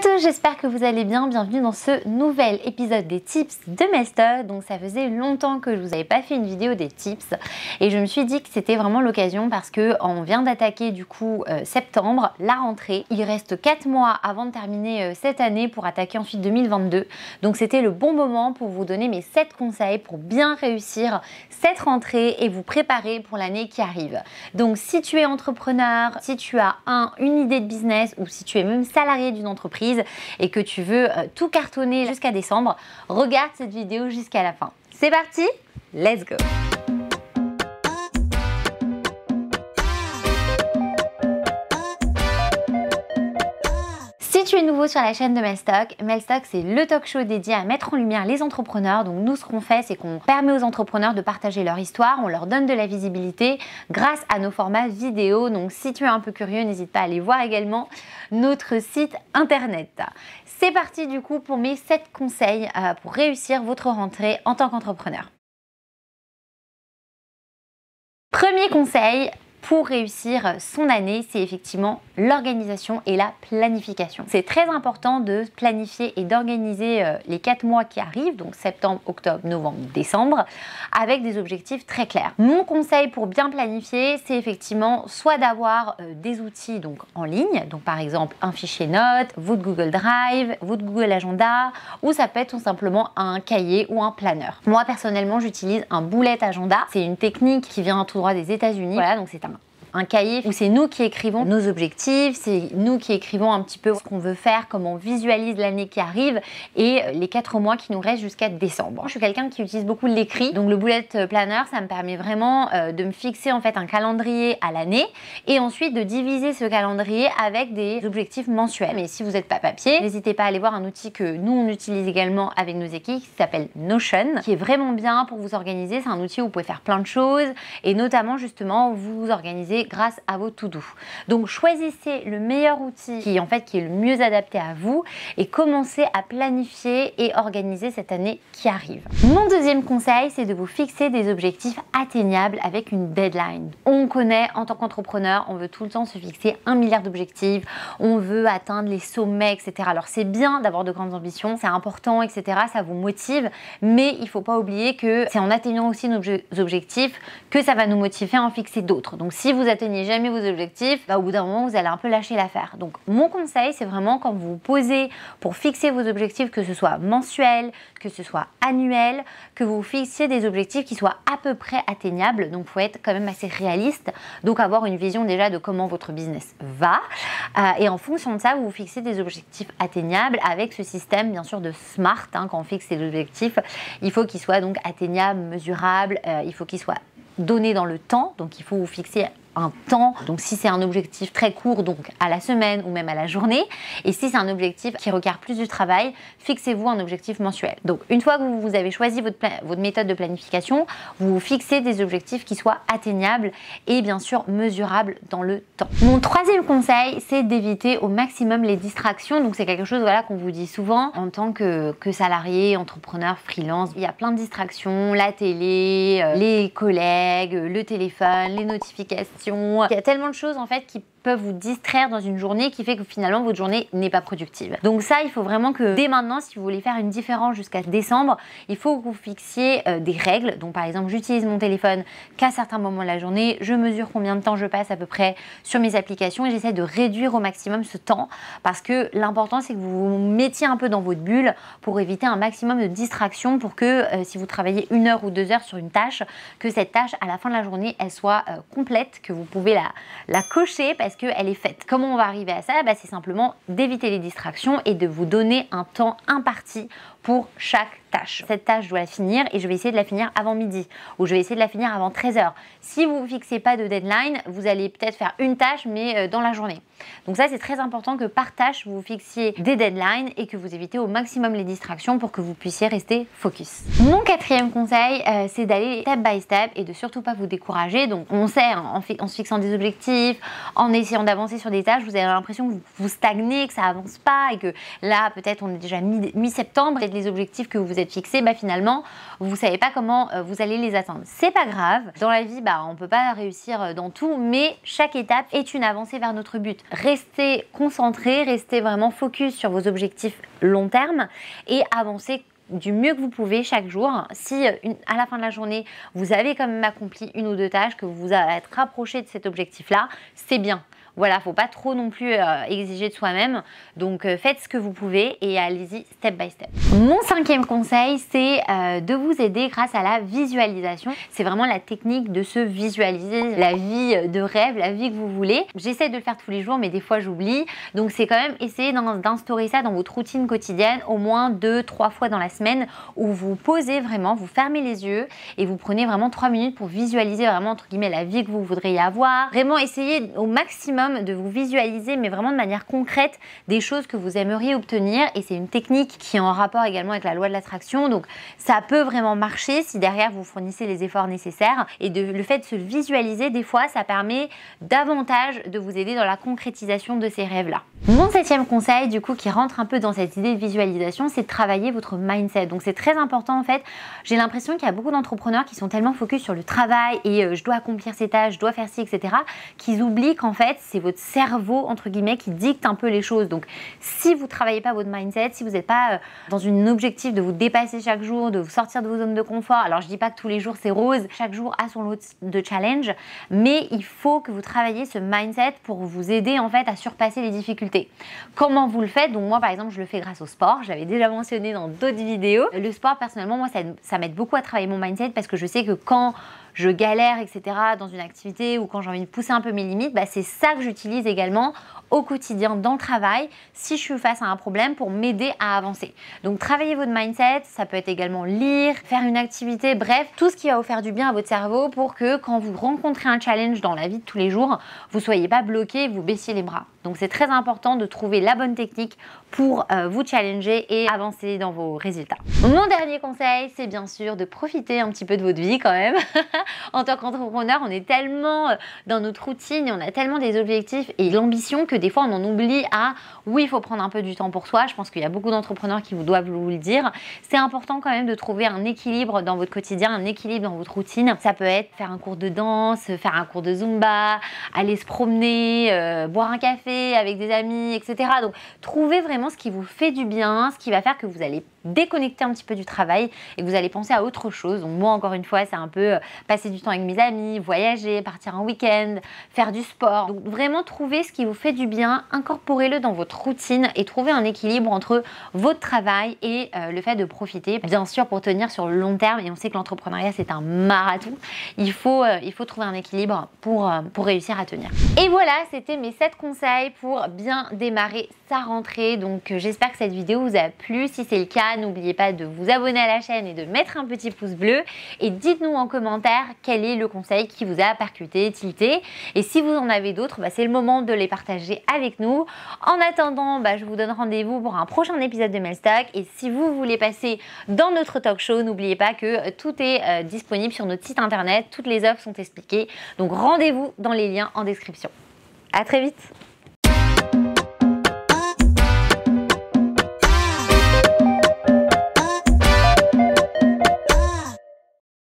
tous, j'espère que vous allez bien. Bienvenue dans ce nouvel épisode des tips de Melstock. Donc ça faisait longtemps que je vous avais pas fait une vidéo des tips et je me suis dit que c'était vraiment l'occasion parce que on vient d'attaquer du coup septembre, la rentrée. Il reste 4 mois avant de terminer cette année pour attaquer ensuite 2022. Donc c'était le bon moment pour vous donner mes 7 conseils pour bien réussir cette rentrée et vous préparer pour l'année qui arrive. Donc si tu es entrepreneur, si tu as une idée de business ou si tu es même salarié d'une entreprise et que tu veux tout cartonner jusqu'à décembre, regarde cette vidéo jusqu'à la fin. C'est parti, let's go! Si tu es nouveau sur la chaîne de Melstock, Melstock c'est le talk show dédié à mettre en lumière les entrepreneurs. Donc nous, ce qu'on fait, c'est qu'on permet aux entrepreneurs de partager leur histoire, on leur donne de la visibilité grâce à nos formats vidéo. Donc si tu es un peu curieux, n'hésite pas à aller voir également notre site internet. C'est parti du coup pour mes 7 conseils pour réussir votre rentrée en tant qu'entrepreneur. Premier conseil pour réussir son année, c'est effectivement l'organisation et la planification. C'est très important de planifier et d'organiser les 4 mois qui arrivent, donc septembre, octobre, novembre, décembre, avec des objectifs très clairs. Mon conseil pour bien planifier, c'est effectivement soit d'avoir des outils donc en ligne, donc par exemple un fichier notes, votre Google Drive, votre Google Agenda, ou ça peut être tout simplement un cahier ou un planeur. Moi personnellement, j'utilise un bullet agenda. C'est une technique qui vient tout droit des États-Unis. Voilà, donc c'est un cahier où c'est nous qui écrivons nos objectifs, c'est nous qui écrivons un petit peu ce qu'on veut faire, comment on visualise l'année qui arrive et les 4 mois qui nous restent jusqu'à décembre. Je suis quelqu'un qui utilise beaucoup l'écrit, donc le bullet planner, ça me permet vraiment de me fixer en fait un calendrier à l'année et ensuite de diviser ce calendrier avec des objectifs mensuels. Mais si vous n'êtes pas papier, n'hésitez pas à aller voir un outil que nous on utilise également avec nos équipes qui s'appelle Notion, qui est vraiment bien pour vous organiser. C'est un outil où vous pouvez faire plein de choses et notamment justement vous organiser grâce à vos to-do. Donc choisissez le meilleur outil qui est le mieux adapté à vous et commencez à planifier et organiser cette année qui arrive. Mon deuxième conseil, c'est de vous fixer des objectifs atteignables avec une deadline. On connaît en tant qu'entrepreneur, on veut tout le temps se fixer 1 milliard d'objectifs, on veut atteindre les sommets, etc. Alors c'est bien d'avoir de grandes ambitions, c'est important, etc. Ça vous motive, mais il ne faut pas oublier que c'est en atteignant aussi nos objectifs que ça va nous motiver à en fixer d'autres. Donc si vous atteignez jamais vos objectifs, au bout d'un moment, vous allez un peu lâcher l'affaire. Donc, mon conseil, c'est vraiment quand vous vous posez pour fixer vos objectifs, que ce soit mensuel, que ce soit annuel, que vous fixiez des objectifs qui soient à peu près atteignables. Donc, il faut être quand même assez réaliste. Donc, avoir une vision déjà de comment votre business va. Et en fonction de ça, vous vous fixez des objectifs atteignables avec ce système, bien sûr, de SMART. Quand on fixe ces objectifs, il faut qu'ils soient donc atteignables, mesurables, il faut qu'ils soient donnés dans le temps. Donc, il faut vous fixer un temps, donc si c'est un objectif très court, donc à la semaine ou même à la journée, et si c'est un objectif qui requiert plus de travail, fixez-vous un objectif mensuel. Donc une fois que vous avez choisi votre méthode de planification, vous fixez des objectifs qui soient atteignables et bien sûr mesurables dans le temps. Mon troisième conseil, c'est d'éviter au maximum les distractions. Donc c'est quelque chose qu'on vous dit souvent en tant que salarié, entrepreneur, freelance. Il y a plein de distractions, la télé, les collègues, le téléphone, les notifications. Il y a tellement de choses en fait qui peuvent vous distraire dans une journée qui fait que finalement votre journée n'est pas productive. Donc ça, il faut vraiment que dès maintenant, si vous voulez faire une différence jusqu'à décembre, il faut que vous fixiez des règles. Donc par exemple, j'utilise mon téléphone qu'à certains moments de la journée, je mesure combien de temps je passe à peu près sur mes applications et j'essaie de réduire au maximum ce temps parce que l'important c'est que vous vous mettiez un peu dans votre bulle pour éviter un maximum de distractions pour que si vous travaillez 1 heure ou 2 heures sur une tâche, que cette tâche à la fin de la journée, elle soit complète, que vous pouvez la cocher parce qu'elle est faite. Comment on va arriver à ça? C'est simplement d'éviter les distractions et de vous donner un temps imparti pour chaque tâche. Cette tâche, je dois la finir et je vais essayer de la finir avant midi ou je vais essayer de la finir avant 13h. Si vous ne fixez pas de deadline, vous allez peut-être faire une tâche mais dans la journée. Donc ça, c'est très important que par tâche, vous fixiez des deadlines et que vous évitez au maximum les distractions pour que vous puissiez rester focus. Mon 4e conseil, c'est d'aller step by step et de surtout pas vous décourager. Donc on sait, en se fixant des objectifs, en essayant d'avancer sur des tâches, vous avez l'impression que vous stagnez, que ça avance pas et que là, peut-être on est déjà mi-septembre et les objectifs que vous vous êtes fixés, finalement, vous savez pas comment vous allez les atteindre. C'est pas grave. Dans la vie, on peut pas réussir dans tout, mais chaque étape est une avancée vers notre but. Restez concentrés, restez vraiment focus sur vos objectifs long terme et avancez du mieux que vous pouvez chaque jour. Si à la fin de la journée, vous avez quand même accompli une ou deux tâches, que vous vous êtes rapproché de cet objectif-là, c'est bien. Voilà, faut pas trop non plus exiger de soi-même. Donc faites ce que vous pouvez et allez-y step by step. Mon 5e conseil, c'est de vous aider grâce à la visualisation. C'est vraiment la technique de se visualiser la vie de rêve, la vie que vous voulez. J'essaie de le faire tous les jours, mais des fois j'oublie. Donc c'est quand même essayer d'instaurer ça dans votre routine quotidienne au moins 2-3 fois dans la semaine où vous posez vraiment, vous fermez les yeux et vous prenez vraiment 3 minutes pour visualiser vraiment entre guillemets la vie que vous voudriez avoir. Vraiment essayer au maximum de vous visualiser, mais vraiment de manière concrète, des choses que vous aimeriez obtenir. Et c'est une technique qui est en rapport également avec la loi de l'attraction. Donc ça peut vraiment marcher si derrière vous fournissez les efforts nécessaires. Et le fait de se visualiser, des fois, ça permet davantage de vous aider dans la concrétisation de ces rêves-là. Mon 7e conseil, du coup, qui rentre un peu dans cette idée de visualisation, c'est de travailler votre mindset. Donc c'est très important en fait. J'ai l'impression qu'il y a beaucoup d'entrepreneurs qui sont tellement focus sur le travail et je dois accomplir ces tâches, je dois faire ci, etc., qu'ils oublient qu'en fait, c'est votre cerveau, entre guillemets, qui dicte un peu les choses. Donc, si vous ne travaillez pas votre mindset, si vous n'êtes pas dans un objectif de vous dépasser chaque jour, de vous sortir de vos zones de confort, alors je ne dis pas que tous les jours c'est rose, chaque jour a son lot de challenge, mais il faut que vous travailliez ce mindset pour vous aider en fait à surpasser les difficultés. Comment vous le faites? Donc moi, par exemple, je le fais grâce au sport. Je l'avais déjà mentionné dans d'autres vidéos. Le sport, personnellement, moi, ça m'aide beaucoup à travailler mon mindset parce que je sais que quand je galère, etc., dans une activité ou quand j'ai envie de pousser un peu mes limites, c'est ça que j'utilise également au quotidien dans le travail si je suis face à un problème pour m'aider à avancer. Donc travailler votre mindset, ça peut être également lire, faire une activité, bref, tout ce qui va vous faire du bien à votre cerveau pour que quand vous rencontrez un challenge dans la vie de tous les jours, vous ne soyez pas bloqué et vous baissiez les bras. Donc c'est très important de trouver la bonne technique pour vous challenger et avancer dans vos résultats. Mon dernier conseil, c'est bien sûr de profiter un petit peu de votre vie quand même. En tant qu'entrepreneur, on est tellement dans notre routine et on a tellement des objectifs et l'ambition que des fois on en oublie oui, il faut prendre un peu du temps pour soi. Je pense qu'il y a beaucoup d'entrepreneurs qui doivent vous le dire. C'est important quand même de trouver un équilibre dans votre quotidien, un équilibre dans votre routine. Ça peut être faire un cours de danse, faire un cours de Zumba, aller se promener, boire un café avec des amis, etc. Donc trouvez vraiment ce qui vous fait du bien, ce qui va faire que vous allez déconnecter un petit peu du travail et que vous allez penser à autre chose. Donc moi, encore une fois, c'est un peu passer du temps avec mes amis, voyager, partir en week-end, faire du sport. Donc vraiment trouver ce qui vous fait du bien, incorporez-le dans votre routine et trouvez un équilibre entre votre travail et le fait de profiter, bien sûr, pour tenir sur le long terme. Et on sait que l'entrepreneuriat, c'est un marathon. Il faut trouver un équilibre pour réussir à tenir. Et voilà, c'était mes 7 conseils pour bien démarrer sa rentrée. Donc j'espère que cette vidéo vous a plu. Si c'est le cas, n'oubliez pas de vous abonner à la chaîne et de mettre un petit pouce bleu. Et dites-nous en commentaire quel est le conseil qui vous a percuté, tilté. Et si vous en avez d'autres, c'est le moment de les partager avec nous. En attendant, je vous donne rendez-vous pour un prochain épisode de Melstock. Et si vous voulez passer dans notre talk show, n'oubliez pas que tout est disponible sur notre site internet. Toutes les offres sont expliquées. Donc rendez-vous dans les liens en description. À très vite!